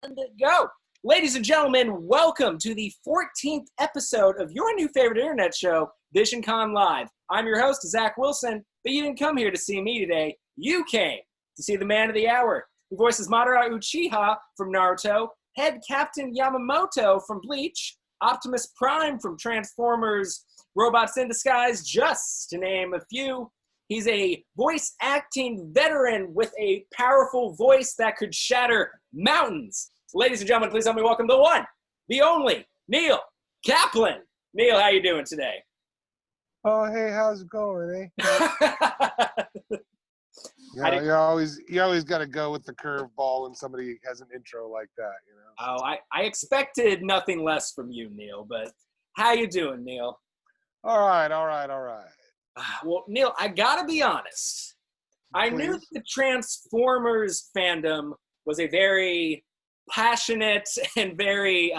And go. Ladies and gentlemen, welcome to the 14th episode of your new favorite internet show, Visioncon Live. I'm your host, Zach Wilson, but you didn't come here to see me today. You came to see the man of the hour, who voices Madara Uchiha from Naruto, head Captain Yamamoto from Bleach, Optimus Prime from Transformers, Robots in Disguise, just to name a few. He's a voice acting veteran with a powerful voice that could shatter mountains. Ladies and gentlemen, please help me welcome the one, the only, Neil Kaplan. Neil, how you doing today? Oh, hey, how's it going, eh? Yeah, you always got to go with the curveball when somebody has an intro like that, you know. Oh, I expected nothing less from you, Neil, but how you doing, Neil? All right. Well, Neil, I gotta be honest. I knew that the Transformers fandom was a very passionate and very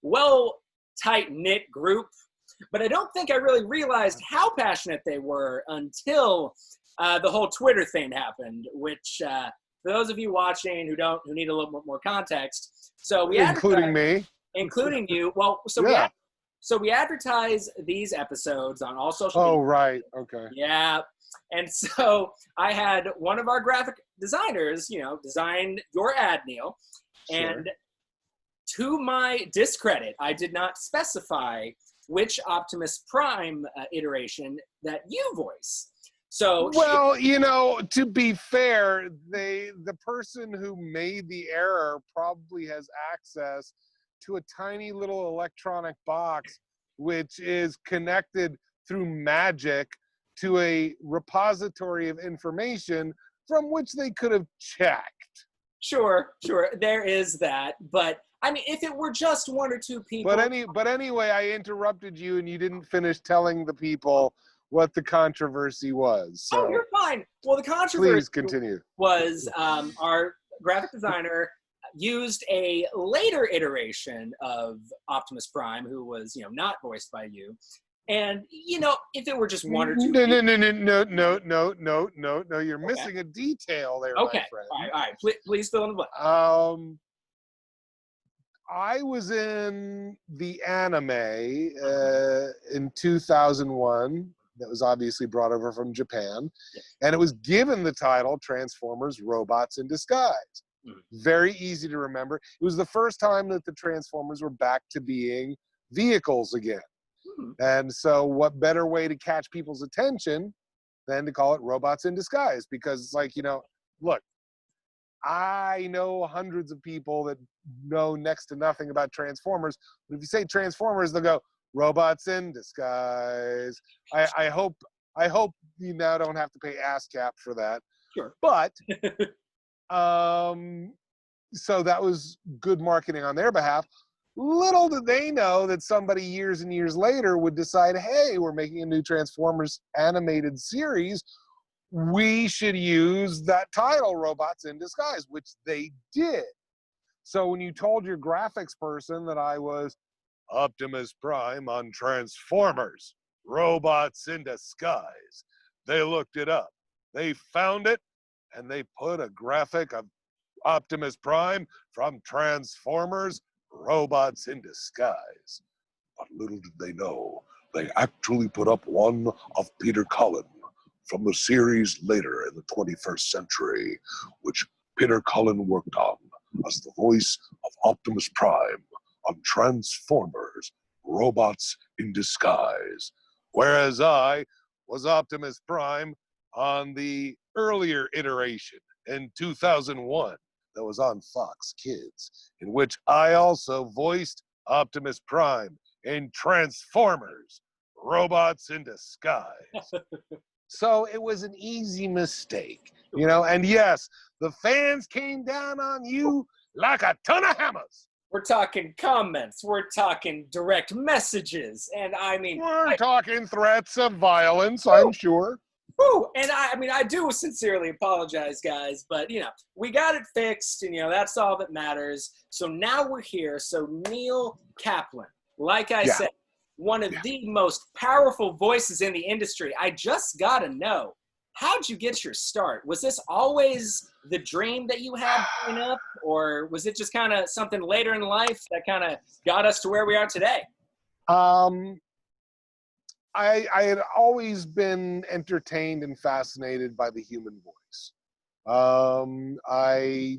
well tight-knit group, but I don't think I really realized how passionate they were until the whole Twitter thing happened, which for those of you watching who need a little bit more context, so we including me, including you. Well, so we advertise these episodes on all social media. Oh, right. Okay. Yeah. And so I had one of our graphic designers, design your ad, Neil. Sure. And to my discredit, I did not specify which Optimus Prime iteration that you voice. So, well, to be fair, the person who made the error probably has access to a tiny little electronic box, which is connected through magic to a repository of information from which they could have checked. Sure, there is that. But I mean, if it were just one or two people. But anyway, I interrupted you, and you didn't finish telling the people what the controversy was. So oh, you're fine. Well, the controversy please continue. Was our graphic designer used a later iteration of Optimus Prime, who was, not voiced by you. And, if it were just one or two No, people, you're missing a detail there, okay. my friend. All right. Please fill in the blank. I was in the anime in 2001 that was obviously brought over from Japan, and it was given the title Transformers Robots in Disguise. Very easy to remember. It was the first time that the Transformers were back to being vehicles again. And so what better way to catch people's attention than to call it Robots in Disguise? Because it's like, look, I know hundreds of people that know next to nothing about Transformers, but if you say Transformers, they'll go, Robots in Disguise. I hope you now don't have to pay ASCAP for that. Sure. But so that was good marketing on their behalf. Little did they know that somebody years and years later would decide, hey, we're making a new Transformers animated series. We should use that title, Robots in Disguise, which they did. So when you told your graphics person that I was Optimus Prime on Transformers, Robots in Disguise, they looked it up. They found it, and they put a graphic of Optimus Prime from Transformers, Robots in Disguise. But little did they know, they actually put up one of Peter Cullen from the series later in the 21st century, which Peter Cullen worked on as the voice of Optimus Prime on Transformers, Robots in Disguise. Whereas I was Optimus Prime on the earlier iteration in 2001 that was on Fox Kids, in which I also voiced Optimus Prime in Transformers, Robots in Disguise. So it was an easy mistake, and yes, the fans came down on you like a ton of hammers. We're talking comments, we're talking direct messages, and we're talking threats of violence, I'm sure. And I do sincerely apologize, guys, but, we got it fixed, and, that's all that matters. So now we're here. So Neil Kaplan, like I said, one of the most powerful voices in the industry. I just got to know, how'd you get your start? Was this always the dream that you had growing up, or was it just kind of something later in life that kind of got us to where we are today? Um, I had always been entertained and fascinated by the human voice. I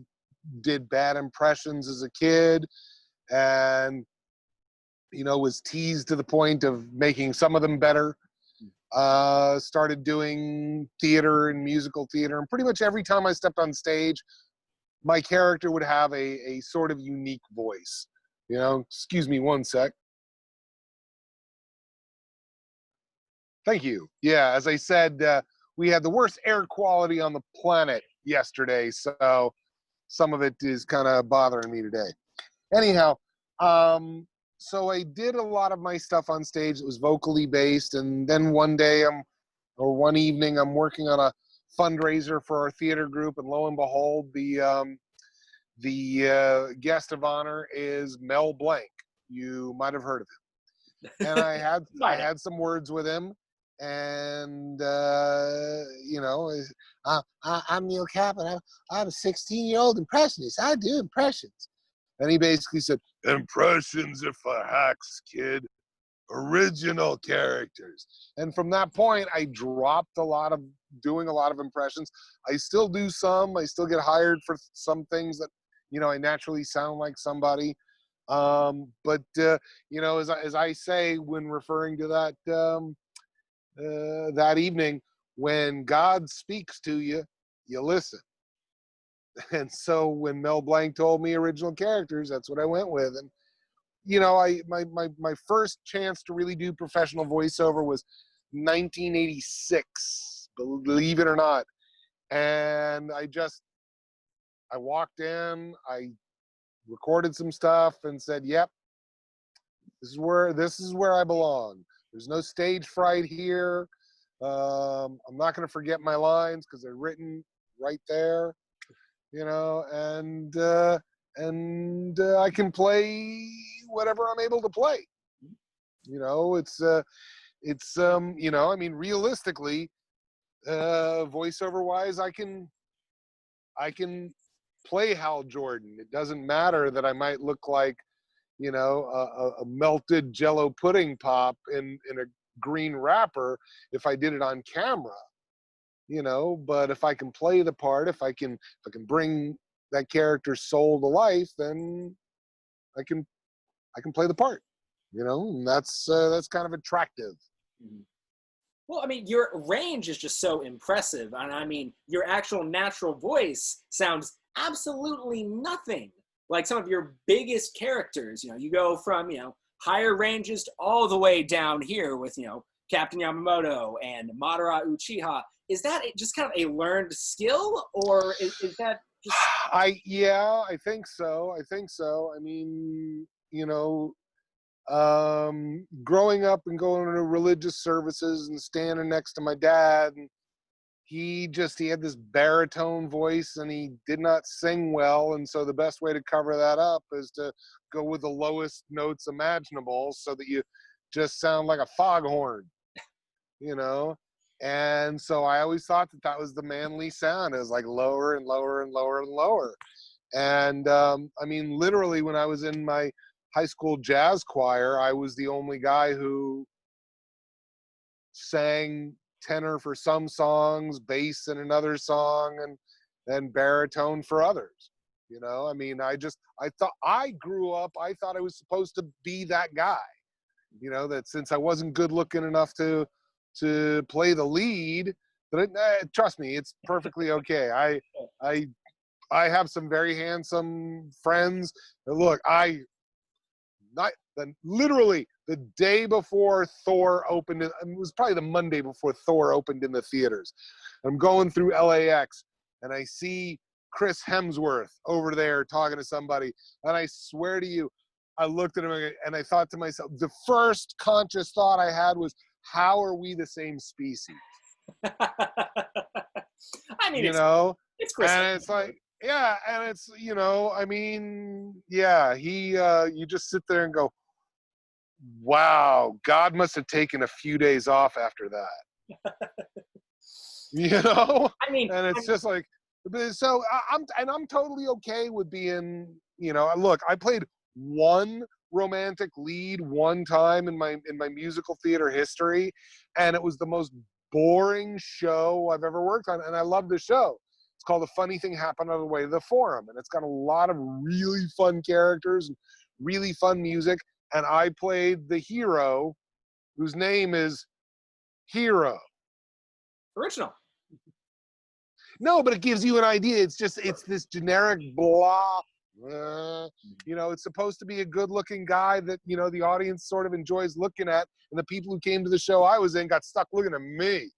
did bad impressions as a kid, and was teased to the point of making some of them better. Started doing theater and musical theater, and pretty much every time I stepped on stage, my character would have a sort of unique voice. Excuse me one sec. Thank you. Yeah, as I said, we had the worst air quality on the planet yesterday, so some of it is kind of bothering me today. Anyhow, so I did a lot of my stuff on stage that was vocally based, and then one evening I'm working on a fundraiser for our theater group, and lo and behold, the guest of honor is Mel Blanc. You might have heard of him. And I had some words with him, and I'm Neil Kaplan. I'm a 16-year-old impressionist. I do impressions. And he basically said, "Impressions are for hacks, kid. Original characters." And from that point, I dropped doing a lot of impressions. I still do some. I still get hired for some things that, I naturally sound like somebody. But as I say when referring to that evening, when God speaks to you, you listen. And so when Mel Blanc told me original characters, that's what I went with. And my first chance to really do professional voiceover was 1986, believe it or not. And I walked in, I recorded some stuff and said, "Yep, this is where I belong. There's no stage fright here. I'm not going to forget my lines because they're written right there, and I can play whatever I'm able to play. Realistically, voiceover wise, I can play Hal Jordan. It doesn't matter that I might look like, a melted Jello pudding pop in a green wrapper if I did it on camera. But if I can play the part, if I can bring that character's soul to life, then I can play the part. And that's kind of attractive. Well, I mean, your range is just so impressive. And I mean, your actual natural voice sounds absolutely nothing like some of your biggest characters. You go from, higher ranges all the way down here with, Captain Yamamoto and Madara Uchiha. Is that just kind of a learned skill, or is that just... I think so. I mean, growing up and going to religious services and standing next to my dad, and he had this baritone voice and he did not sing well, and so the best way to cover that up is to go with the lowest notes imaginable so that you just sound like a foghorn, and so I always thought that was the manly sound. It was like lower and lower and lower and lower. And I mean, literally, when I was in my high school jazz choir, I was the only guy who sang tenor for some songs, bass in another song, and baritone for others. I mean, I thought I grew up, I thought I was supposed to be that guy, that since I wasn't good looking enough to play the lead, trust me, it's perfectly okay. I have some very handsome friends. Look, literally the day before Thor opened, it was probably the Monday before Thor opened in the theaters. I'm going through LAX and I see Chris Hemsworth over there talking to somebody, and I swear to you, I looked at him and I thought to myself, the first conscious thought I had was, how are we the same species? I mean, it's Chris. And it's like, yeah, and it's, I mean, yeah, you just sit there and go, wow, God must have taken a few days off after that. You know? I mean, And it's just like, so I'm totally okay with being, look, I played one romantic lead one time in my musical theater history, and it was the most boring show I've ever worked on, and I love the show. It's called A Funny Thing Happened on the Way to the Forum, and it's got a lot of really fun characters and really fun music, and I played the hero whose name is Hero. original. No, but it gives you an idea. It's this generic blah. It's supposed to be a good-looking guy that, the audience sort of enjoys looking at, and the people who came to the show I was in got stuck looking at me.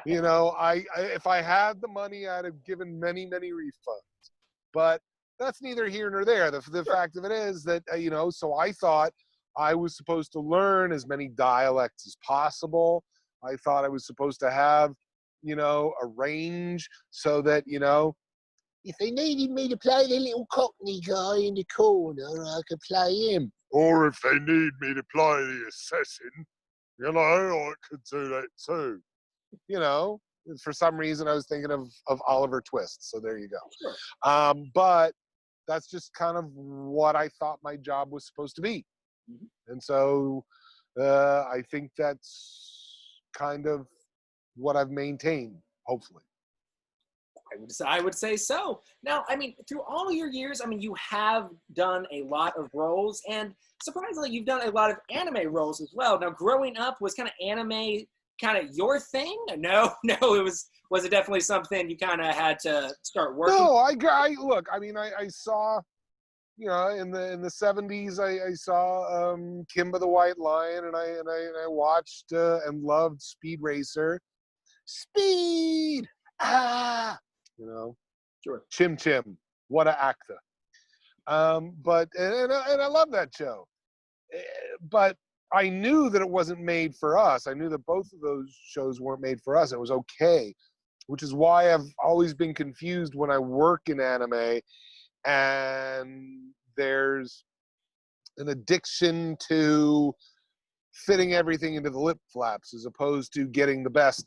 If I had the money, I'd have given many, many refunds. But that's neither here nor there. The fact of it is that, so I thought I was supposed to learn as many dialects as possible. I thought I was supposed to have, a range so that, if they needed me to play the little cockney guy in the corner, I could play him. Or if they need me to play the assassin, I could do that too. For some reason I was thinking of Oliver Twist. So there you go. Sure. But that's just kind of what I thought my job was supposed to be. Mm-hmm. And so I think that's kind of what I've maintained, hopefully. I would say so. Now, I mean, through all your years, you have done a lot of roles, and surprisingly, you've done a lot of anime roles as well. Now, growing up, was kind of anime kind of your thing? No, was it definitely something you kind of had to start working? No, I look. I saw, in the 70s, I saw Kimba the White Lion, and I watched and loved Speed Racer. Speed, Sure. Chim Chim, what a actor. But I love that show. But I knew that it wasn't made for us. I knew that both of those shows weren't made for us. It was okay, which is why I've always been confused when I work in anime and there's an addiction to fitting everything into the lip flaps as opposed to getting the best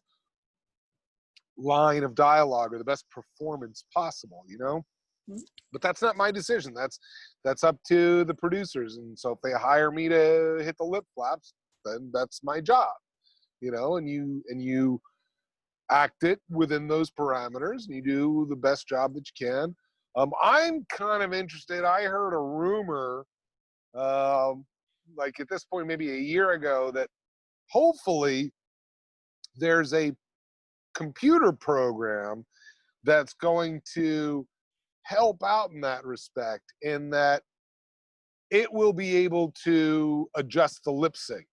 line of dialogue or the best performance possible, Mm-hmm. But that's not my decision. That's up to the producers. And so if they hire me to hit the lip flaps, then that's my job, and you act it within those parameters and you do the best job that you can. I'm kind of interested. I heard a rumor, like at this point, maybe a year ago, that hopefully there's a computer program that's going to help out in that respect, in that it will be able to adjust the lip sync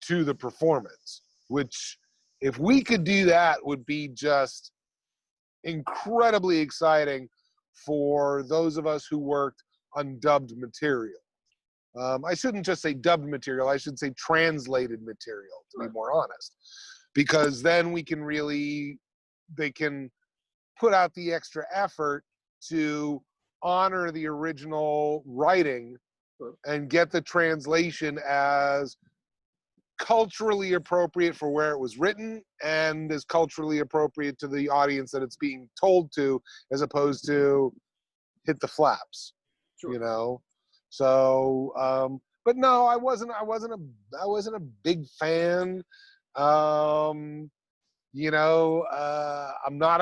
to the performance, which if we could do that would be just incredibly exciting for those of us who worked on dubbed material. I shouldn't just say dubbed material, I should say translated material, to be more honest, because then they can put out the extra effort to honor the original writing and get the translation as culturally appropriate for where it was written and as culturally appropriate to the audience that it's being told to, as opposed to hit the flaps. Sure. So but no, I wasn't a big fan. I'm not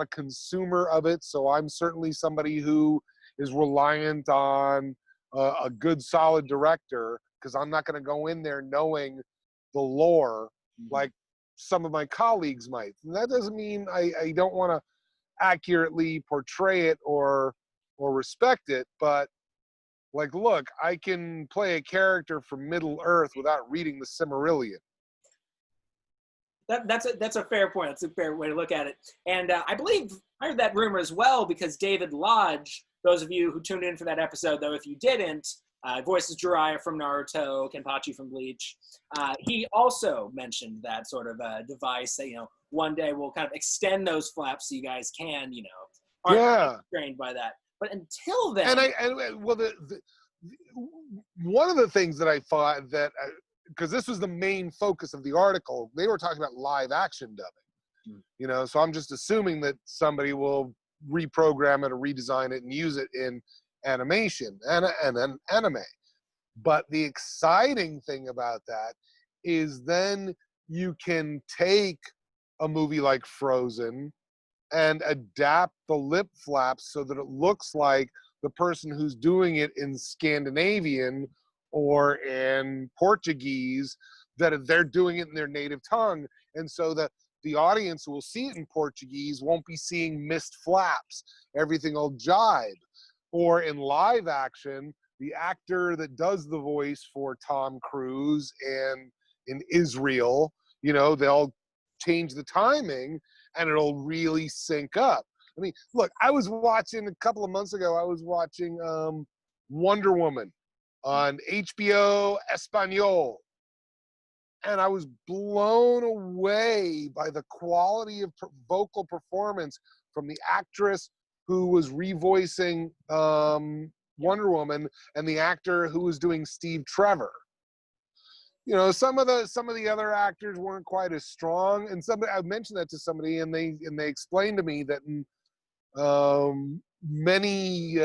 a consumer of it, so I'm certainly somebody who is reliant on a good, solid director, because I'm not going to go in there knowing the lore like some of my colleagues might. And that doesn't mean I don't want to accurately portray it or respect it, but like, look, I can play a character from Middle Earth without reading the Silmarillion. That's a fair point. That's a fair way to look at it. And I believe I heard that rumor as well, because David Lodge, those of you who tuned in for that episode, though if you didn't, voices Jiraiya from Naruto, Kenpachi from Bleach. He also mentioned that sort of device that, one day we'll kind of extend those flaps so you guys can, aren't constrained by that. But until then, one of the things that I thought that because this was the main focus of the article. They were talking about live action dubbing, you know, so I'm just assuming that somebody will reprogram it or redesign it and use it in animation and then anime. But the exciting thing about that is then you can take a movie like Frozen and adapt the lip flaps so that it looks like the person who's doing it in Scandinavian or in Portuguese, that they're doing it in their native tongue. And so that the audience who will see it in Portuguese won't be seeing missed flaps. Everything will jibe. Or in live action, the actor that does the voice for Tom Cruise and in Israel, you know, they'll change the timing and it'll really sync up. I mean, look, I was watching a couple of months ago, I was watching Wonder Woman on HBO Espanol. And I was blown away by the quality of vocal performance from the actress who was revoicing Wonder Woman and the actor who was doing Steve Trevor. You know, some of the other actors weren't quite as strong, and I mentioned that to somebody, and they explained to me that in many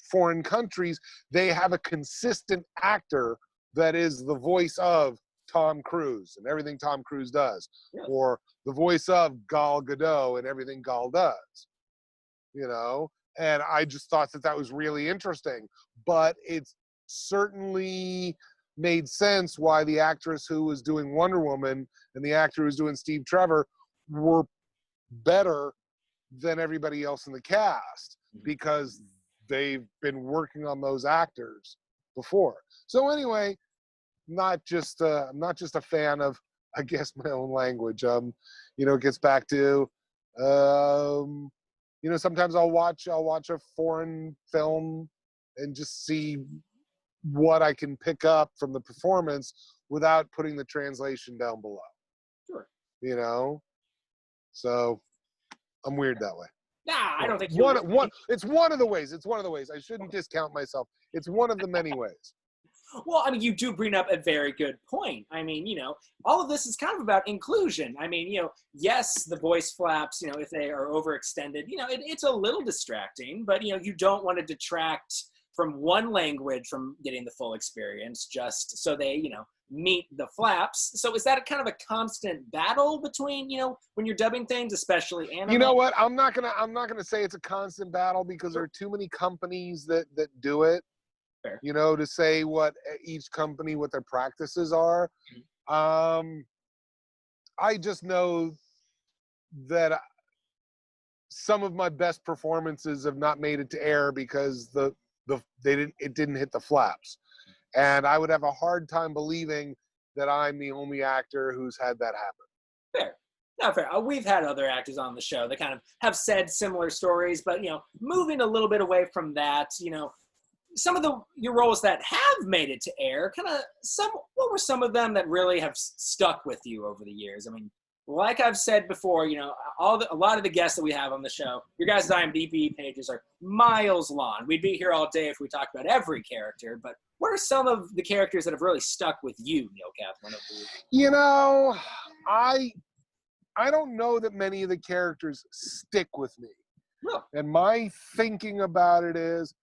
foreign countries they have a consistent actor that is the voice of Tom Cruise and everything Tom Cruise does, or the voice of Gal Gadot and everything Gal does. You know, and I just thought that was really interesting. But it's certainly made sense why the actress who was doing Wonder Woman and the actor who was doing Steve Trevor were better than everybody else in the cast, because they've been working on those actors before. So anyway, I'm not just a fan of, I guess, my own language. You know, it gets back to, you know, sometimes I'll watch a foreign film and just see what I can pick up from the performance without putting the translation down below. Sure. You know, so I'm weird that way. Nah, I don't think it's one of the ways. It's one of the ways. I shouldn't discount myself. It's one of the many ways. Well, I mean, you do bring up a very good point. I mean, you know, all of this is kind of about inclusion. I mean, you know, yes, the voice flaps, you know, if they are overextended, you know, it's a little distracting, but, you know, you don't want to detract from one language from getting the full experience just so they, you know, meet the flaps. So is that kind of a constant battle between, you know, when you're dubbing things, especially anime? You know what? I'm not gonna say it's a constant battle, because there are too many companies that do it. Fair. You know, to say what each company, what their practices are. I just know that some of my best performances have not made it to air because it didn't hit the flaps, and I would have a hard time believing that I'm the only actor who's had that happen. Fair. Not fair. We've had other actors on the show that kind of have said similar stories, but, you know, moving a little bit away from that, you know, some of your roles that have made it to air, what were some of them that really have stuck with you over the years? I mean, like I've said before, you know, a lot of the guests that we have on the show, your guys' IMDb pages are miles long. We'd be here all day if we talked about every character, but what are some of the characters that have really stuck with you, Neil Kaplan? You know, I don't know that many of the characters stick with me. No. And my thinking about it is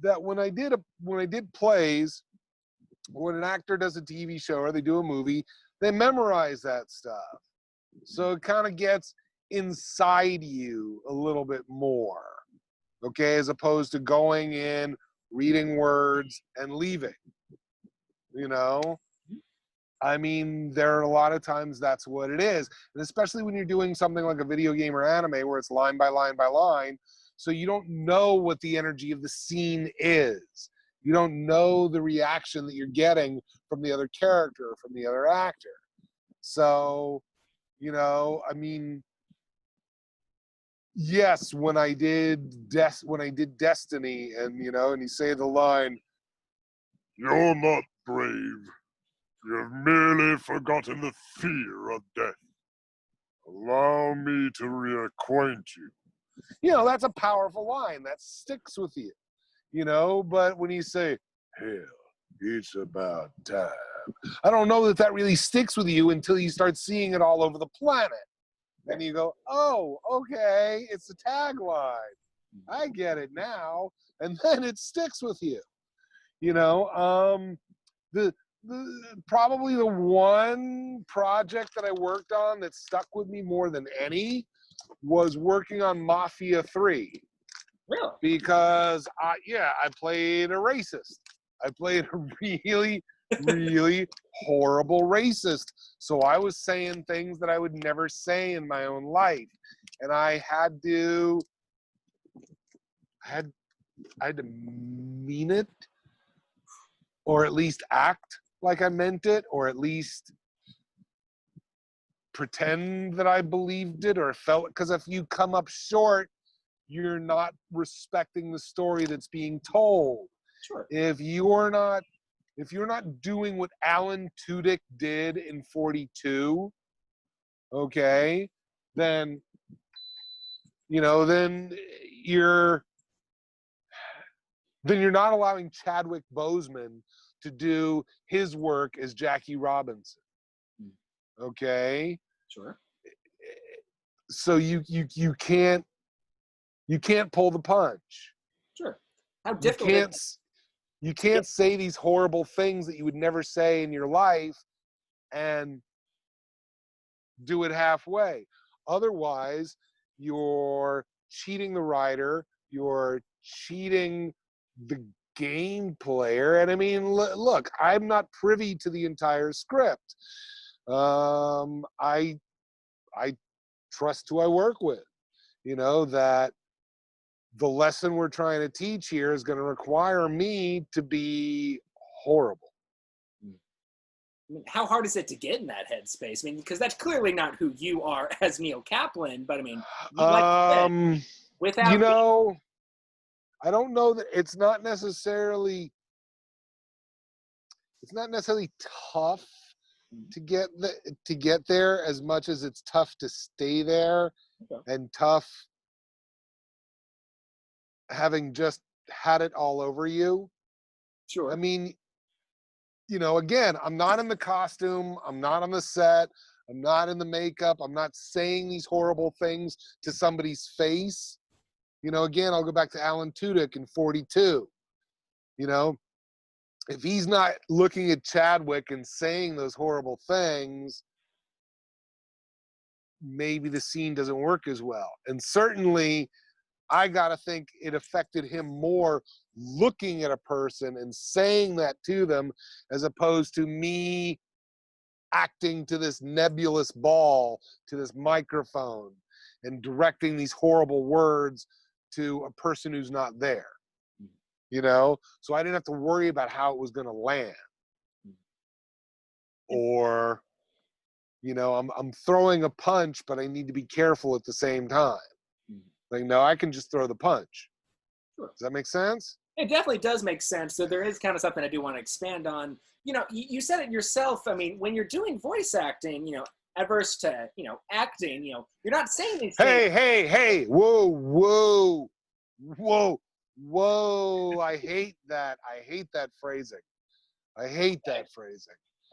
that when I did plays, when an actor does a TV show or they do a movie, they memorize that stuff. So it kind of gets inside you a little bit more, okay, as opposed to going in, reading words, and leaving. You know? I mean, there are a lot of times that's what it is. And especially when you're doing something like a video game or anime where it's line by line by line, so you don't know what the energy of the scene is. You don't know the reaction that you're getting from the other character or from the other actor. So, you know, I mean, yes, when I did Destiny, and, you know, and you say the line, "You're not brave. You've merely forgotten the fear of death. Allow me to reacquaint you." You know, that's a powerful line that sticks with you, you know, but when you say, "Hell, It's about time. I don't know that that really sticks with you until you start seeing it all over the planet. And you go, oh, okay, it's a tagline. I get it now. And then it sticks with you. You know, the probably the one project that I worked on that stuck with me more than any was working on Mafia 3. Really? Because I played a racist. I played a really, really horrible racist. So I was saying things that I would never say in my own life. And I had to mean it, or at least act like I meant it, or at least pretend that I believed it or felt it. Because if you come up short, you're not respecting the story that's being told. Sure. If you're not doing what Alan Tudyk did in 42, okay, then you're not allowing Chadwick Boseman to do his work as Jackie Robinson. Okay? Sure. So you can't pull the punch. Sure. How difficult You can't say these horrible things that you would never say in your life and do it halfway. Otherwise, you're cheating the writer, you're cheating the game player. And I mean, look, I'm not privy to the entire script. I trust who I work with. You know, that the lesson we're trying to teach here is going to require me to be horrible. I mean, how hard is it to get in that headspace? I mean, because that's clearly not who you are as Neil Kaplan, but I mean, without I don't know that it's not necessarily tough to get there as much as it's tough to stay there, and tough having just had it all over you. Sure. I mean, again, I'm not in the costume, I'm not on the set, I'm not in the makeup, I'm not saying these horrible things to somebody's face. Again, I'll go back to Alan Tudyk in 42. If he's not looking at Chadwick and saying those horrible things, maybe the scene doesn't work as well. And certainly, I got to think it affected him more looking at a person and saying that to them, as opposed to me acting to this nebulous ball, to this microphone, and directing these horrible words to a person who's not there. So I didn't have to worry about how it was going to land. Or, I'm throwing a punch, but I need to be careful at the same time. Like, no, I can just throw the punch. Sure. Does that make sense? It definitely does make sense. So there is kind of something I do want to expand on. You said it yourself. I mean, when you're doing voice acting, adverse to, acting, you're not saying these things. Hey, whoa. I hate that. I hate that phrasing.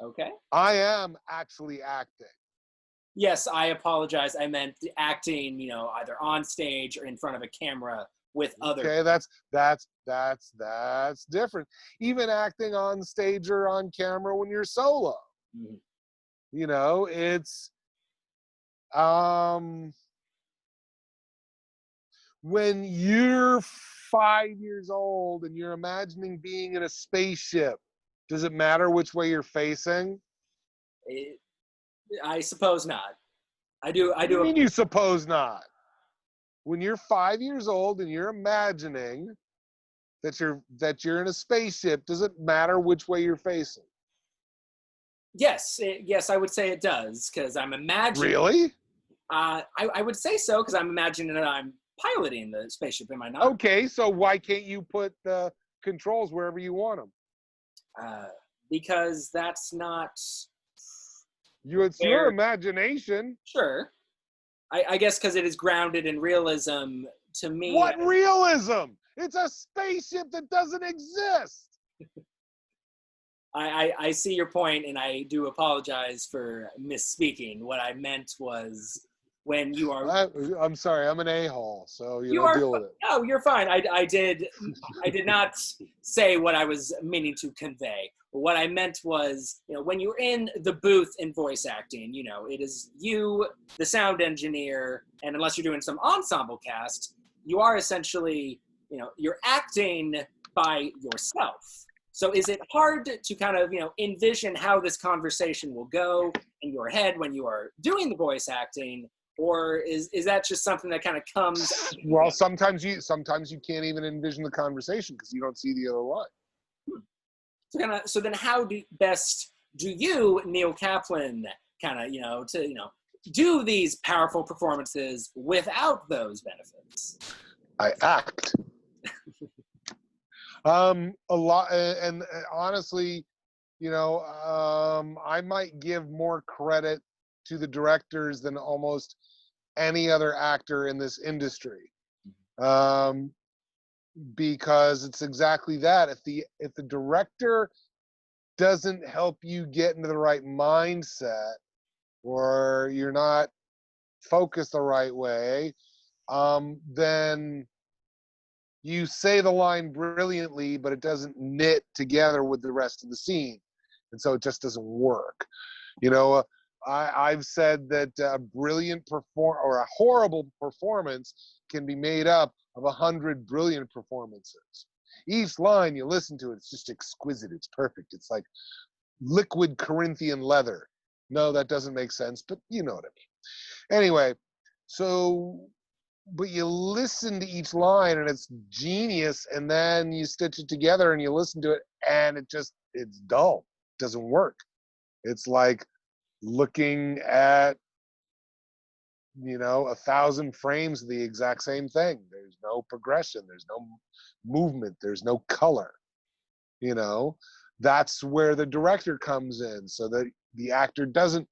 Okay. I am actually acting. Yes, I apologize. I meant acting, either on stage or in front of a camera with others. Okay, that's different. Even acting on stage or on camera when you're solo. Mm-hmm. It's when you're 5 years old and you're imagining being in a spaceship, does it matter which way you're facing? I suppose not. I do. What do you mean you suppose not? When you're 5 years old and you're imagining that you're in a spaceship, does it matter which way you're facing? Yes, I would say it does, because I'm imagining. Really? I would say so, because I'm imagining that I'm piloting the spaceship. Am I not? Okay, so why can't you put the controls wherever you want them? Because that's not. It's your imagination. Sure. I guess because it is grounded in realism to me. What realism? It's a spaceship that doesn't exist. I see your point, and I do apologize for misspeaking. What I meant was when you are I'm sorry, I'm an a-hole, so you are deal with it. no, you're fine. I did not say what I was meaning to convey. What I meant was, when you're in the booth in voice acting, it is you, the sound engineer, and unless you're doing some ensemble cast, you are essentially, you're acting by yourself. So is it hard to kind of, envision how this conversation will go in your head when you are doing the voice acting? Or is that just something that kind of comes? Well, sometimes you can't even envision the conversation because you don't see the other line. So then how best do you, Neil Kaplan, kind of, do these powerful performances without those benefits? I act. A lot, and honestly, I might give more credit to the directors than almost any other actor in this industry, because it's exactly that. If the director doesn't help you get into the right mindset, or you're not focused the right way, then you say the line brilliantly, but it doesn't knit together with the rest of the scene, and so it just doesn't work. I've said that a brilliant or a horrible performance can be made up of 100 brilliant performances. Each line you listen to, it's just exquisite. It's perfect. It's like liquid Corinthian leather. No, that doesn't make sense, but you know what I mean. Anyway, but you listen to each line and it's genius, and then you stitch it together and you listen to it and it's dull. It doesn't work. It's like looking at 1,000 frames of the exact same thing. There's no progression, there's no movement, there's no color. That's where the director comes in, so that the actor doesn't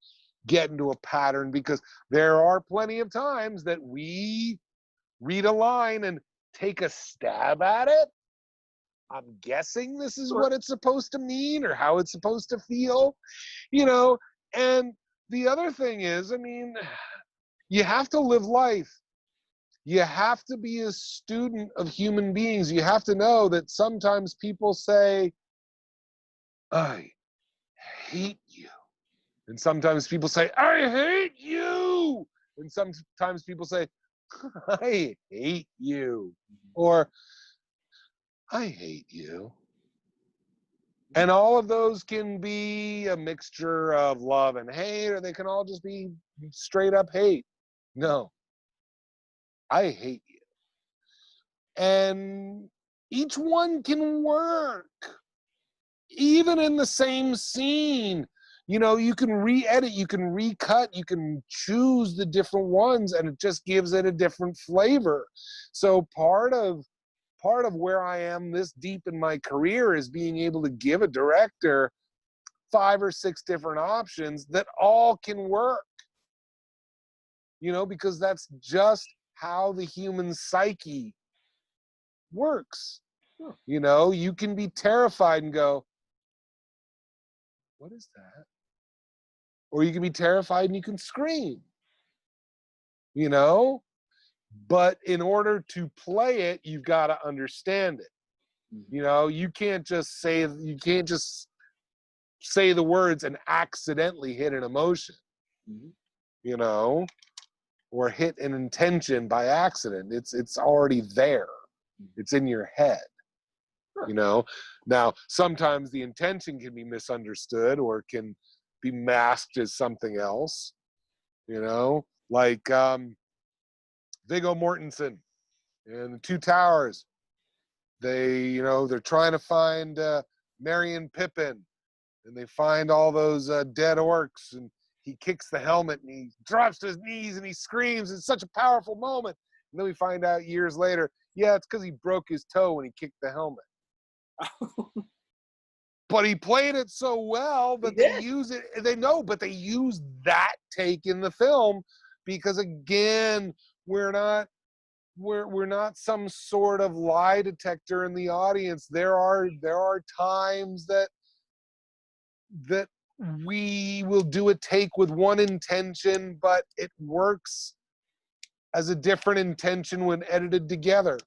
get into a pattern, because there are plenty of times that we read a line and take a stab at it. I'm guessing this is what it's supposed to mean or how it's supposed to feel, and the other thing is, you have to live life. You have to be a student of human beings. You have to know that sometimes people say, I hate you. And sometimes people say, I hate you. And sometimes people say, I hate you. Or, I hate you. And all of those can be a mixture of love and hate, or they can all just be straight up hate. No, I hate you. And each one can work. Even in the same scene, you can re-edit, you can recut, you can choose the different ones, and it just gives it a different flavor. So part of where I am this deep in my career is being able to give a director 5 or 6 different options that all can work. Because that's just how the human psyche works. You can be terrified and go, what is that? Or you can be terrified and you can scream. But in order to play it, you've got to understand it. You can't just say the words and accidentally hit an emotion. Or hit an intention by accident. It's already there. It's in your head. Now sometimes the intention can be misunderstood or can be masked as something else. Like Viggo Mortensen and the Two Towers. They're trying to find Merry and Pippin, and they find all those dead orcs, and he kicks the helmet and he drops to his knees and he screams. It's such a powerful moment. And then we find out years later, yeah, it's because he broke his toe when he kicked the helmet. But he played it so well that they use it. But they use that take in the film because, again, we're not some sort of lie detector in the audience. There are times that that we will do a take with one intention, but it works as a different intention when edited together.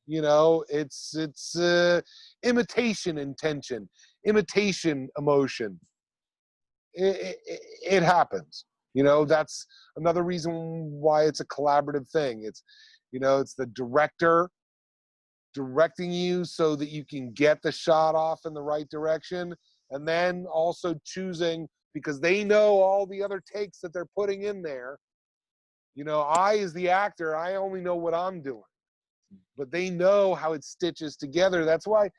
You know, it's imitation intention, imitation emotion. It happens. You know, that's another reason why it's a collaborative thing. It's, you know, it's the director directing you so that you can get the shot off in the right direction, and then also choosing, because they know all the other takes that they're putting in there. You know, I, as the actor, I only know what I'm doing, but they know how it stitches together. That's why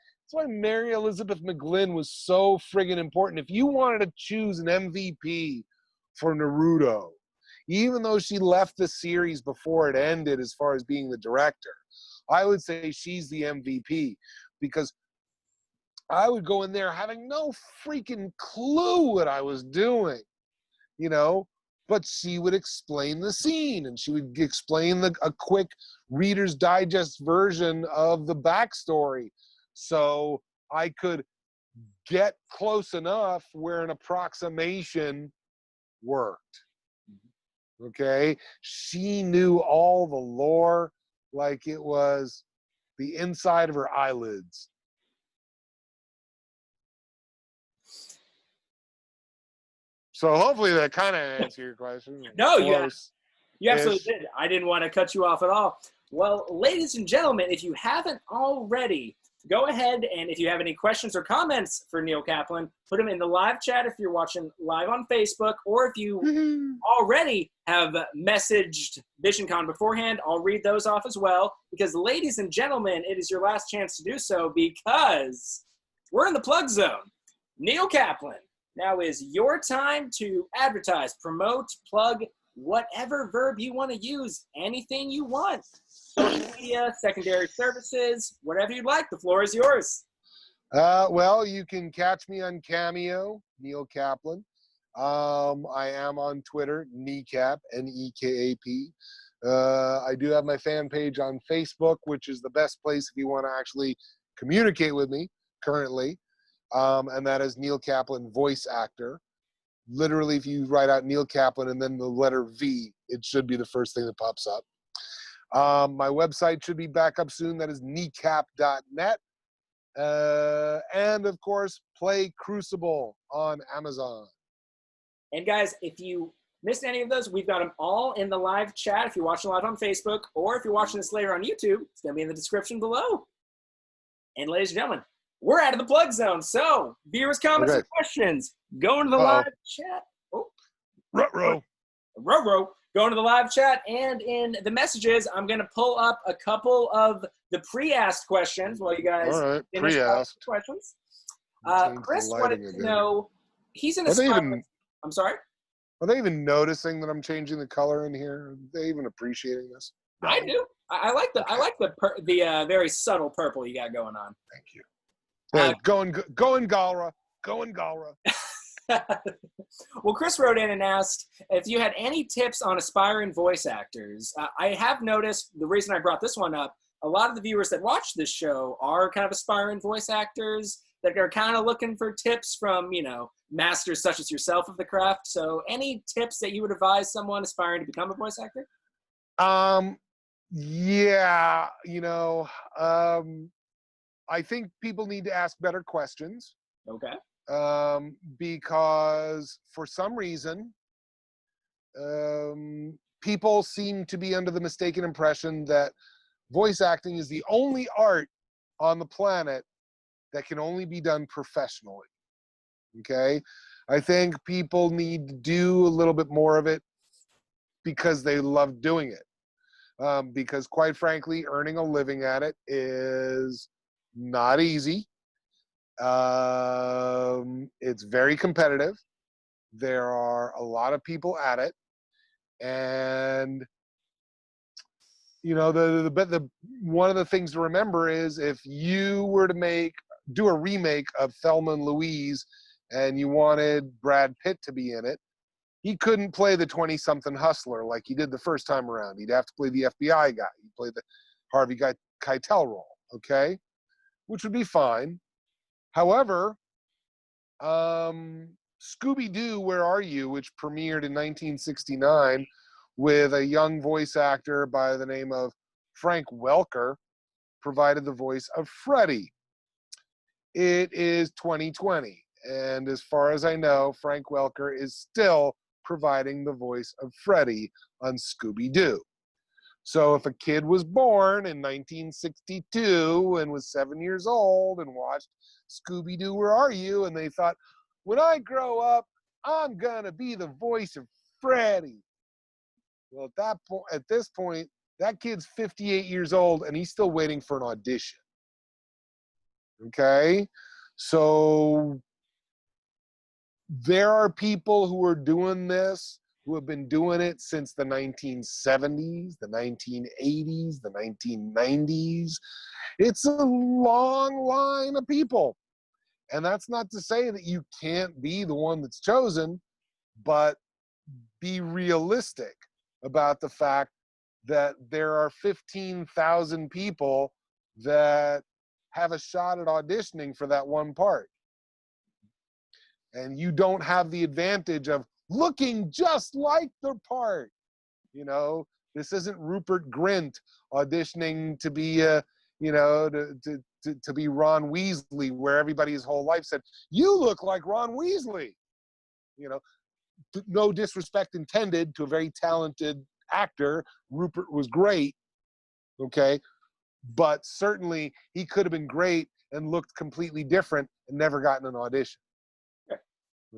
Mary Elizabeth McGlynn was so friggin' important. If you wanted to choose an MVP for Naruto, even though she left the series before it ended as far as being the director, I would say she's the MVP, because I would go in there having no freaking clue what I was doing, you know, but she would explain the scene, and she would explain a quick Reader's Digest version of the backstory, so I could get close enough where an approximation worked. Okay? She knew all the lore like it was the inside of her eyelids. So hopefully that kind of answered your question. No, you absolutely did. I didn't want to cut you off at all. Well, ladies and gentlemen, if you haven't already, go ahead, and if you have any questions or comments for Neil Kaplan, put them in the live chat if you're watching live on Facebook, or if you already have messaged Visioncon beforehand, I'll read those off as well, because ladies and gentlemen, it is your last chance to do so, because we're in the plug zone. Neil Kaplan, now is your time to advertise, promote, plug, whatever verb you want to use, anything you want. Social media, secondary services, whatever you'd like. The floor is yours. Well, you can catch me on Cameo, Neil Kaplan. I am on Twitter, Kneecap, Nekap. I do have my fan page on Facebook, which is the best place if you want to actually communicate with me currently. And that is Neil Kaplan, voice actor. Literally, if you write out Neil Kaplan and then the letter V, it should be the first thing that pops up. My website should be back up soon. That is kneecap.net. And, of course, play Crucible on Amazon. And, guys, if you missed any of those, we've got them all in the live chat if you're watching live on Facebook, or if you're watching this later on YouTube, it's going to be in the description below. And, ladies and gentlemen, we're out of the plug zone. So, viewers, comments, and questions, go into the live chat. Oh, Ruh-roh. Ruh-roh. Go into the live chat, and in the messages, I'm going to pull up a couple of the pre-asked questions while you guys finish asking questions. Chris wanted to know, he's in a Spire. I'm sorry? Are they even noticing that I'm changing the color in here? Are they even appreciating this? No. I do. I like the very subtle purple you got going on. Thank you. Yeah, going Galra. Going Galra. Well, Chris wrote in and asked if you had any tips on aspiring voice actors. I have noticed, the reason I brought this one up, a lot of the viewers that watch this show are kind of aspiring voice actors that are kind of looking for tips from, you know, masters such as yourself of the craft. So any tips that you would advise someone aspiring to become a voice actor? Yeah, you know, I think people need to ask better questions. Okay. Because for some reason, people seem to be under the mistaken impression that voice acting is the only art on the planet that can only be done professionally. Okay? I think people need to do a little bit more of it because they love doing it. Because quite frankly, earning a living at it is not easy. It's very competitive. There are a lot of people at it, and you know, the one of the things to remember is if you were to do a remake of Thelma and Louise and you wanted Brad Pitt to be in it, he couldn't play the 20-something hustler like he did the first time around. He'd have to play the FBI guy. He'd play the Harvey Keitel role, okay? Which would be fine. However, Scooby-Doo, Where Are You, which premiered in 1969 with a young voice actor by the name of Frank Welker, provided the voice of Freddy. It is 2020, and as far as I know, Frank Welker is still providing the voice of Freddy on Scooby-Doo. So if a kid was born in 1962 and was 7 years old and watched Scooby-Doo, Where Are You? And they thought, when I grow up, I'm gonna be the voice of Freddy. Well, at this point, that kid's 58 years old and he's still waiting for an audition. Okay? So there are people who are doing this, who have been doing it since the 1970s, the 1980s, the 1990s. It's a long line of people. And that's not to say that you can't be the one that's chosen, but be realistic about the fact that there are 15,000 people that have a shot at auditioning for that one part. And you don't have the advantage of looking just like the part. You know, this isn't Rupert Grint auditioning to be to be Ron Weasley, where everybody his whole life said, you look like Ron Weasley. You know, no disrespect intended to a very talented actor. Rupert was great, okay? But certainly he could have been great and looked completely different and never gotten an audition.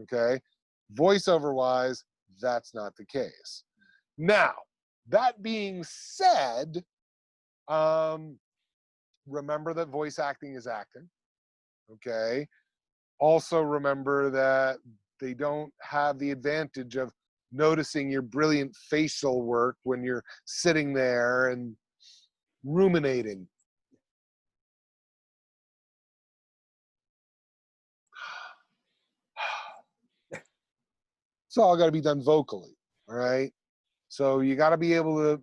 Okay? Voiceover-wise, that's not the case. Now, that being said, remember that voice acting is acting. Okay? Also remember that they don't have the advantage of noticing your brilliant facial work when you're sitting there and ruminating. It's all got to be done vocally, all right? So you got to be able to,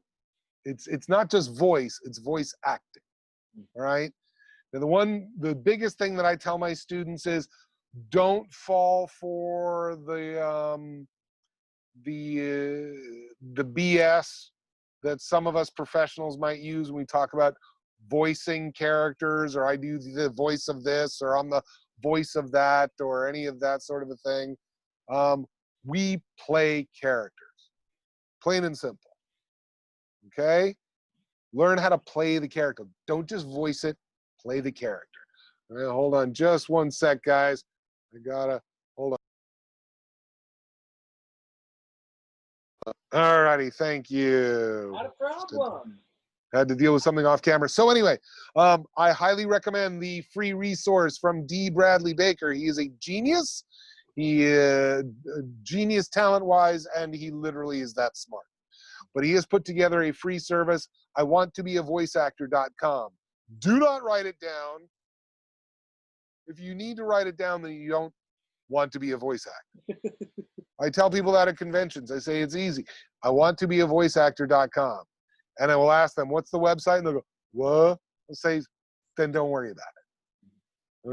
it's not just voice, it's voice acting, all right? Now the biggest thing that I tell my students is don't fall for the BS that some of us professionals might use when we talk about voicing characters, or I do the voice of this, or I'm the voice of that, or any of that sort of a thing. We play characters, plain and simple. Okay? Learn how to play the character. Don't just voice it, play the character. All right, hold on just one sec, guys. I gotta, hold on. All righty, thank you. Not a problem. Had to deal with something off camera. So anyway, I highly recommend the free resource from D. Bradley Baker. He is a genius. He is genius talent-wise, and he literally is that smart. But he has put together a free service, iwanttobeavoiceactor.com. Do not write it down. If you need to write it down, then you don't want to be a voice actor. I tell people that at conventions. I say it's easy. iwanttobeavoiceactor.com. And I will ask them, what's the website? And they'll go, what? I'll say, then don't worry about it.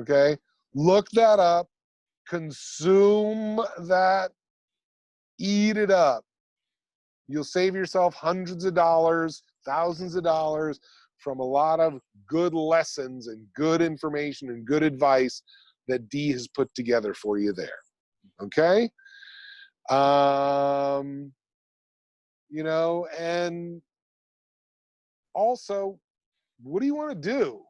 Okay? Look that up. Consume that. Eat it up. You'll save yourself hundreds of dollars, thousands of dollars from a lot of good lessons and good information and good advice that Dee has put together for you there. Okay? You know, and also, what do you want to do?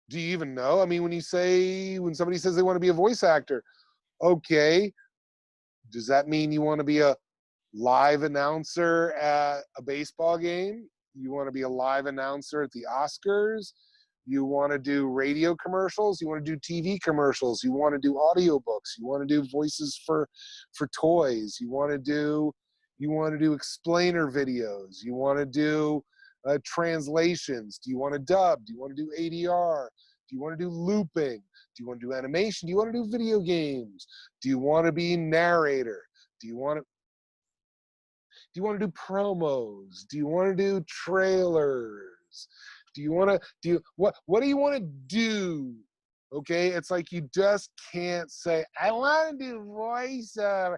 Do you even know? I mean, when somebody says they want to be a voice actor, okay, does that mean you want to be a live announcer at a baseball game? You want to be a live announcer at the Oscars? You want to do radio commercials? You want to do TV commercials? You want to do audiobooks? You want to do voices for toys? You want to do explainer videos? You want to do translations? Do you want to dub? Do you want to do ADR? Do you want to do looping? Do you want to do animation? Do you want to do video games? Do you want to be narrator? Do you want to do promos? Do you want to do trailers? What do you want to do? Okay, it's like you just can't say, I want to do voiceover,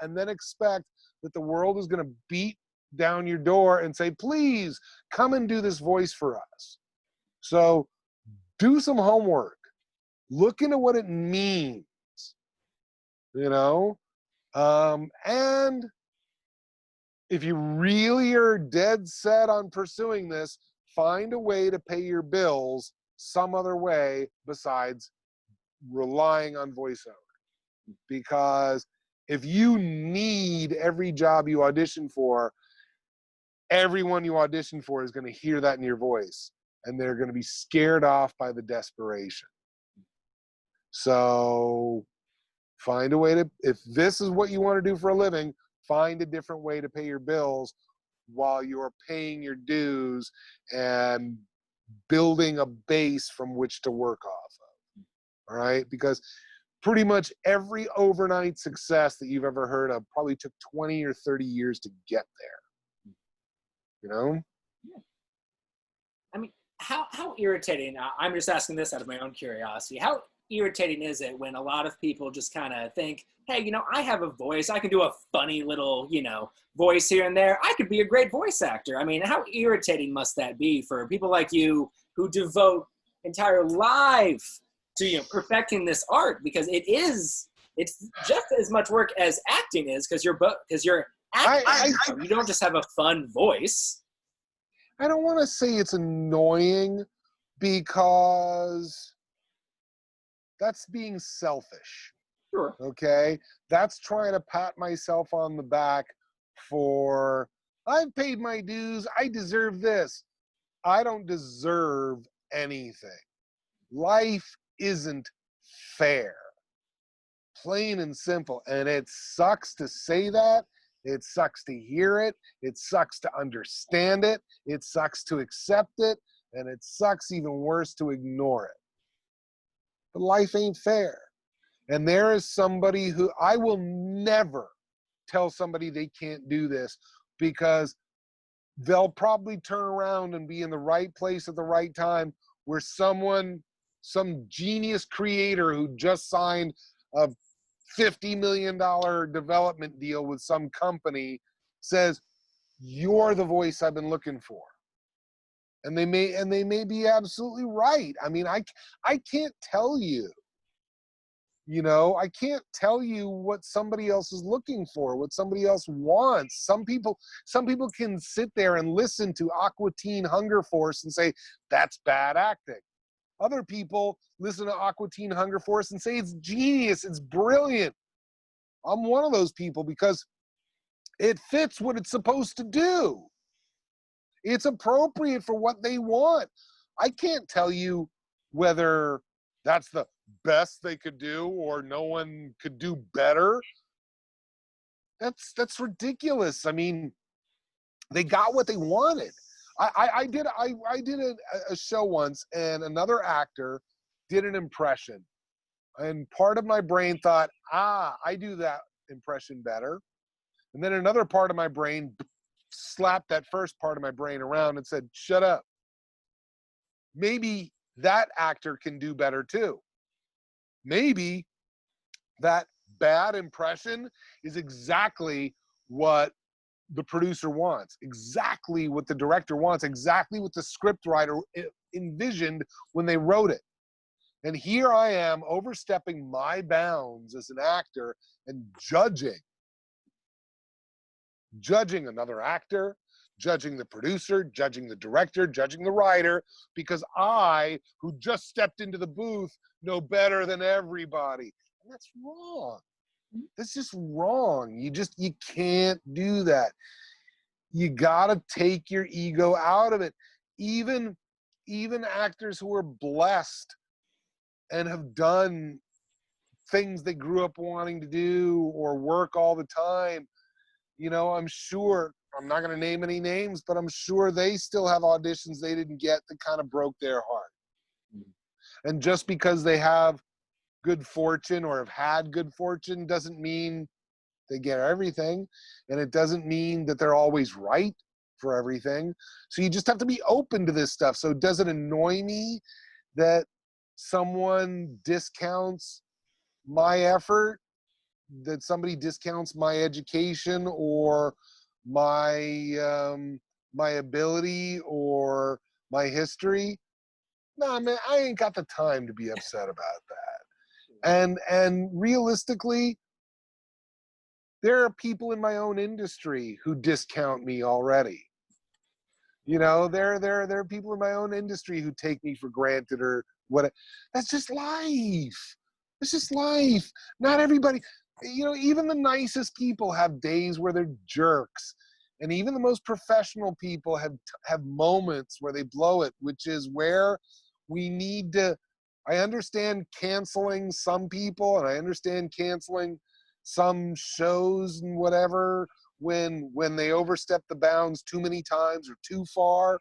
and then expect that the world is going to beat down your door and say, please come and do this voice for us. So do some homework. Look into what it means, you know? And if you really are dead set on pursuing this, find a way to pay your bills some other way besides relying on voiceover. Because if you need every job you audition for, everyone you audition for is going to hear that in your voice, and they're going to be scared off by the desperation. So find a way to, if this is what you want to do for a living, find a different way to pay your bills while you're paying your dues and building a base from which to work off of. All right? Because pretty much every overnight success that you've ever heard of probably took 20 or 30 years to get there. You know? Yeah. I mean, how irritating, I'm just asking this out of my own curiosity, how irritating is it when a lot of people just kind of think, hey, you know, I have a voice, I can do a funny little, you know, voice here and there, I could be a great voice actor. I mean, how irritating must that be for people like you who devote entire life to, you know, perfecting this art, because it's just as much work as acting is, because you're acting. You don't just have a fun voice. I don't want to say it's annoying, because that's being selfish. Sure. Okay? That's trying to pat myself on the back for, I've paid my dues, I deserve this. I don't deserve anything. Life isn't fair. Plain and simple. And it sucks to say that. It sucks to hear it. It sucks to understand it. It sucks to accept it. And it sucks even worse to ignore it. But life ain't fair. And there is somebody who, I will never tell somebody they can't do this, because they'll probably turn around and be in the right place at the right time, where some genius creator who just signed a $50 million development deal with some company says, you're the voice I've been looking for. And they may be absolutely right. I mean, I can't tell you, you know, I can't tell you what somebody else is looking for, what somebody else wants. Some people can sit there and listen to Aqua Teen Hunger Force and say, that's bad acting. Other people listen to Aqua Teen Hunger Force and say, it's genius, it's brilliant. I'm one of those people, because it fits what it's supposed to do. It's appropriate for what they want. I can't tell you whether that's the best they could do or no one could do better. That's ridiculous. I mean, they got what they wanted. I did a show once, and another actor did an impression, and part of my brain thought, I do that impression better. And then another part of my brain slapped that first part of my brain around and said, shut up. Maybe that actor can do better too. Maybe that bad impression is exactly what the producer wants, exactly what the director wants, exactly what the script writer envisioned when they wrote it. And here I am overstepping my bounds as an actor and judging another actor, judging the producer, judging the director, judging the writer, because I, who just stepped into the booth, know better than everybody. And that's wrong. That's just wrong. You can't do that. You gotta take your ego out of it. Even actors who are blessed and have done things they grew up wanting to do or work all the time, you know, I'm sure, I'm not going to name any names, but I'm sure they still have auditions they didn't get that kind of broke their heart. And just because they have good fortune or have had good fortune doesn't mean they get everything. And it doesn't mean that they're always right for everything. So you just have to be open to this stuff. So does it annoy me that someone discounts my effort, that somebody discounts my education or my ability or my history, nah, man, I ain't got the time to be upset about that. And realistically, there are people in my own industry who discount me already. You know, there are people in my own industry who take me for granted or what. That's just life. It's just life. Not everybody, you know, even the nicest people have days where they're jerks. And even the most professional people have moments where they blow it, which is where we need to. I understand canceling some people, and I understand canceling some shows and whatever when they overstep the bounds too many times or too far.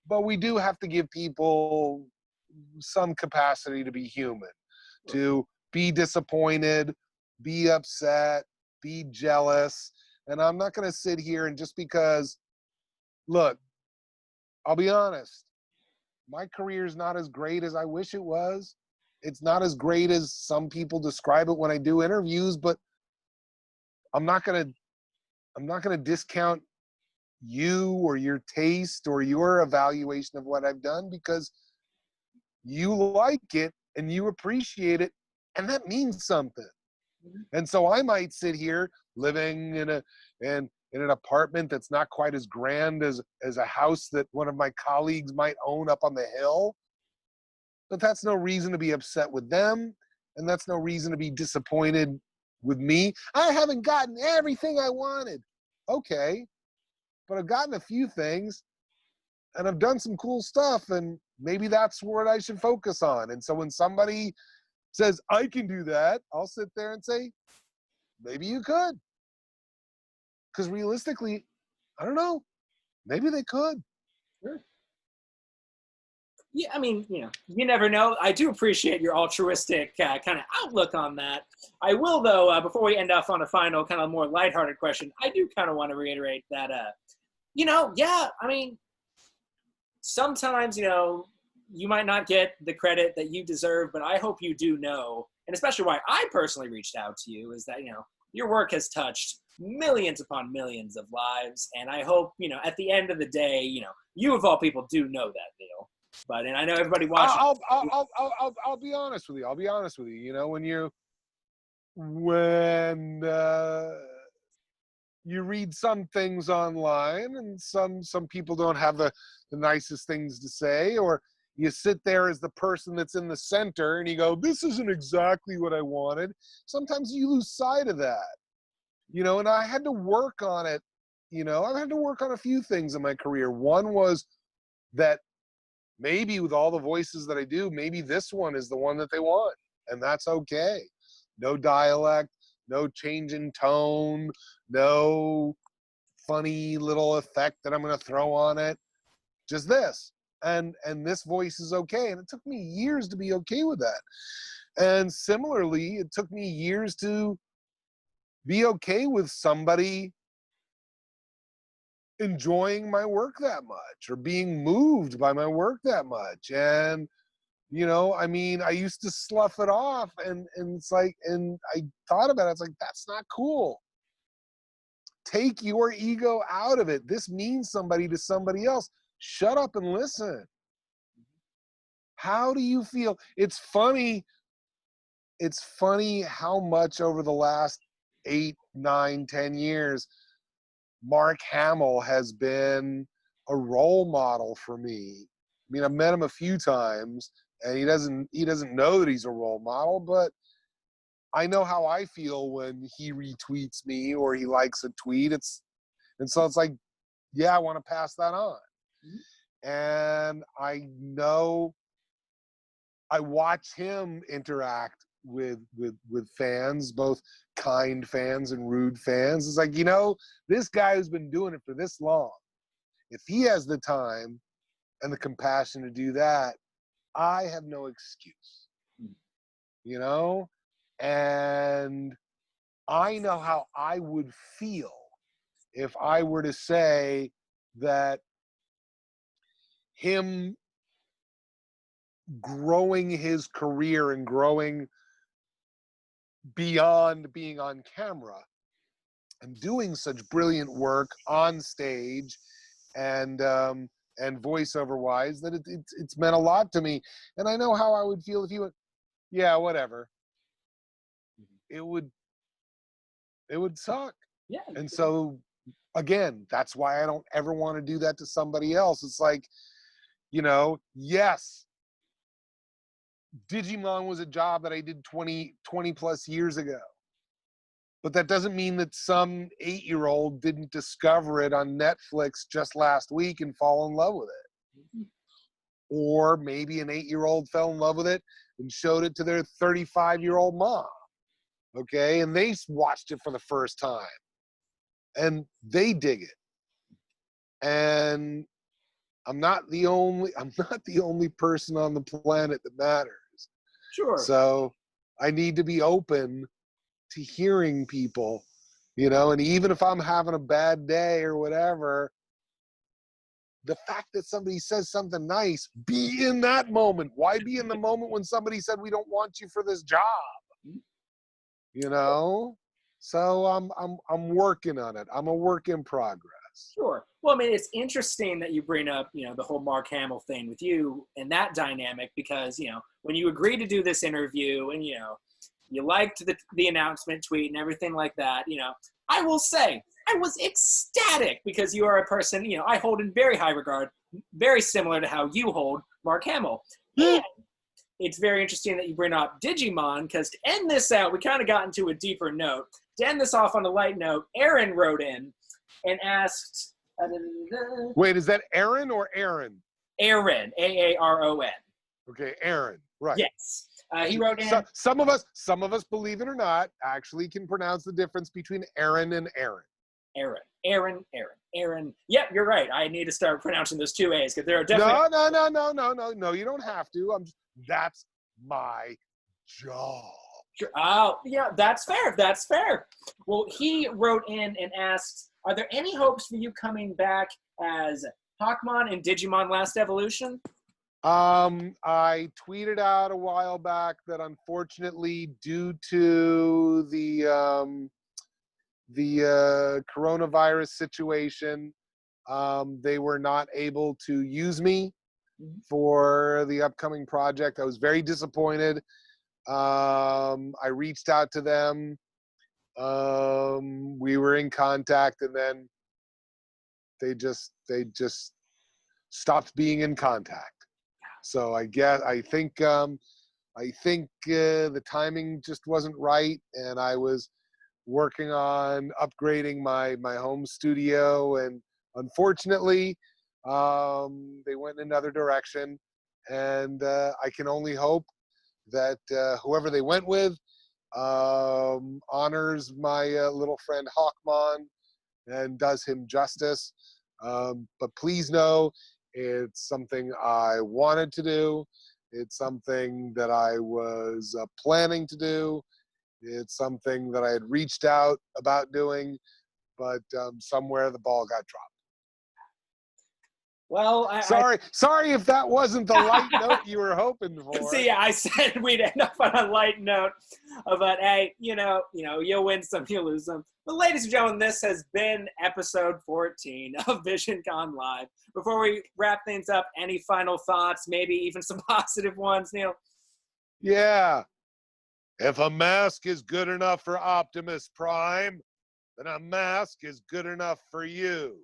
But we do have to give people some capacity to be human, to be disappointed, be upset, be jealous. And I'm not going to sit here and just because, look, I'll be honest, my career is not as great as I wish it was. It's not as great as some people describe it when I do interviews, but I'm not going to discount you or your taste or your evaluation of what I've done because you like it and you appreciate it, and that means something. And so I might sit here living in an apartment that's not quite as grand as a house that one of my colleagues might own up on the hill, but that's no reason to be upset with them, and that's no reason to be disappointed with me. I haven't gotten everything I wanted. Okay, but I've gotten a few things, and I've done some cool stuff, and maybe that's what I should focus on. And so when somebody says, I can do that, I'll sit there and say, maybe you could. Because realistically, I don't know, maybe they could. Sure. Yeah, I mean, you never know. I do appreciate your altruistic kind of outlook on that. I will, though, before we end off on a final kind of more lighthearted question, I do kind of want to reiterate that, yeah, I mean, sometimes, you might not get the credit that you deserve, but I hope you do know, and especially why I personally reached out to you, is that, your work has touched millions upon millions of lives, and I hope, at the end of the day, you of all people do know that, Neil. But, and I know everybody watching. I'll be honest with you. I'll be honest with you. You know, when you read some things online, and some people don't have the nicest things to say, or you sit there as the person that's in the center and you go, this isn't exactly what I wanted. Sometimes you lose sight of that, and I had to work on it. I've had to work on a few things in my career. One was that maybe with all the voices that I do, maybe this one is the one that they want, and that's okay. No dialect, no change in tone, no funny little effect that I'm going to throw on it. Just this. And this voice is okay. And it took me years to be okay with that. And similarly, it took me years to be okay with somebody enjoying my work that much or being moved by my work that much. And I mean, I used to slough it off, and it's like, and I thought about it, it's like, that's not cool. Take your ego out of it. This means somebody to somebody else. Shut up and listen. How do you feel? It's funny how much over the last 8, 9, 10 years, Mark Hamill has been a role model for me. I mean, I've met him a few times, and he doesn't know that he's a role model, but I know how I feel when he retweets me or he likes a tweet. And so it's like, yeah, I want to pass that on. Mm-hmm. And I know I watch him interact with fans, both kind fans and rude fans. It's like, this guy who's been doing it for this long, if he has the time and the compassion to do that, I have no excuse, and I know how I would feel if I were to say that him growing his career and growing beyond being on camera and doing such brilliant work on stage and voiceover wise that it's meant a lot to me. And I know how I would feel if he went, yeah, whatever. It would suck. Yeah. And so again, that's why I don't ever want to do that to somebody else. It's like, yes, Digimon was a job that I did 20 plus years ago. But that doesn't mean that some 8-year-old didn't discover it on Netflix just last week and fall in love with it. Or maybe an 8-year-old fell in love with it and showed it to their 35-year-old mom. Okay, and they watched it for the first time. And they dig it. And I'm not the only person on the planet that matters. Sure. So I need to be open to hearing people, and even if I'm having a bad day or whatever, the fact that somebody says something nice, be in that moment. Why be in the moment when somebody said we don't want you for this job? So I'm working on it. I'm a work in progress. Sure. Well, I mean, it's interesting that you bring up, the whole Mark Hamill thing with you and that dynamic because, when you agreed to do this interview and, you liked the announcement tweet and everything like that, I will say I was ecstatic because you are a person, I hold in very high regard, very similar to how you hold Mark Hamill. And it's very interesting that you bring up Digimon because to end this out, we kind of got into a deeper note. To end this off on a light note, Aaron wrote in and asked... Wait, is that Aaron or Aaron? Aaron, Aaron. Okay, Aaron, right. Yes. He wrote in... Some of us, believe it or not, actually can pronounce the difference between Aaron and Aaron. Aaron. Yep, you're right. I need to start pronouncing those two A's because there are definitely... No, you don't have to. That's my job. Sure. Oh, yeah, that's fair. Well, he wrote in and asked, are there any hopes for you coming back as Hawkmon in Digimon Last Evolution? I tweeted out a while back that unfortunately, due to the coronavirus situation, they were not able to use me for the upcoming project. I was very disappointed. I reached out to them. We were in contact, and then they just stopped being in contact. So I think the timing just wasn't right, and I was working on upgrading my home studio, and unfortunately, they went in another direction. And I can only hope that whoever they went with honors my little friend Hawkmon and does him justice. But please know, it's something I wanted to do. It's something that I was planning to do. It's something that I had reached out about doing, but somewhere the ball got dropped. Well, sorry if that wasn't the light note you were hoping for. See, I said we'd end up on a light note, but hey, you'll win some, you'll lose some. But ladies and gentlemen, this has been episode 14 of Visioncon Live. Before we wrap things up, any final thoughts? Maybe even some positive ones, Neil? Yeah. If a mask is good enough for Optimus Prime, then a mask is good enough for you.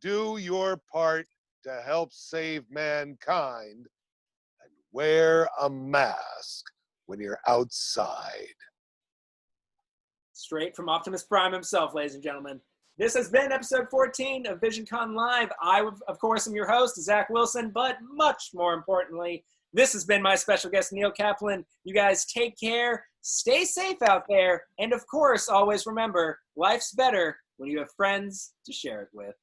Do your part to help save mankind and wear a mask when you're outside. Straight from Optimus Prime himself, ladies and gentlemen. This has been episode 14 of Visioncon Live. I, of course, am your host, Zach Wilson, but much more importantly, this has been my special guest, Neil Kaplan. You guys take care, stay safe out there, and of course, always remember, life's better when you have friends to share it with.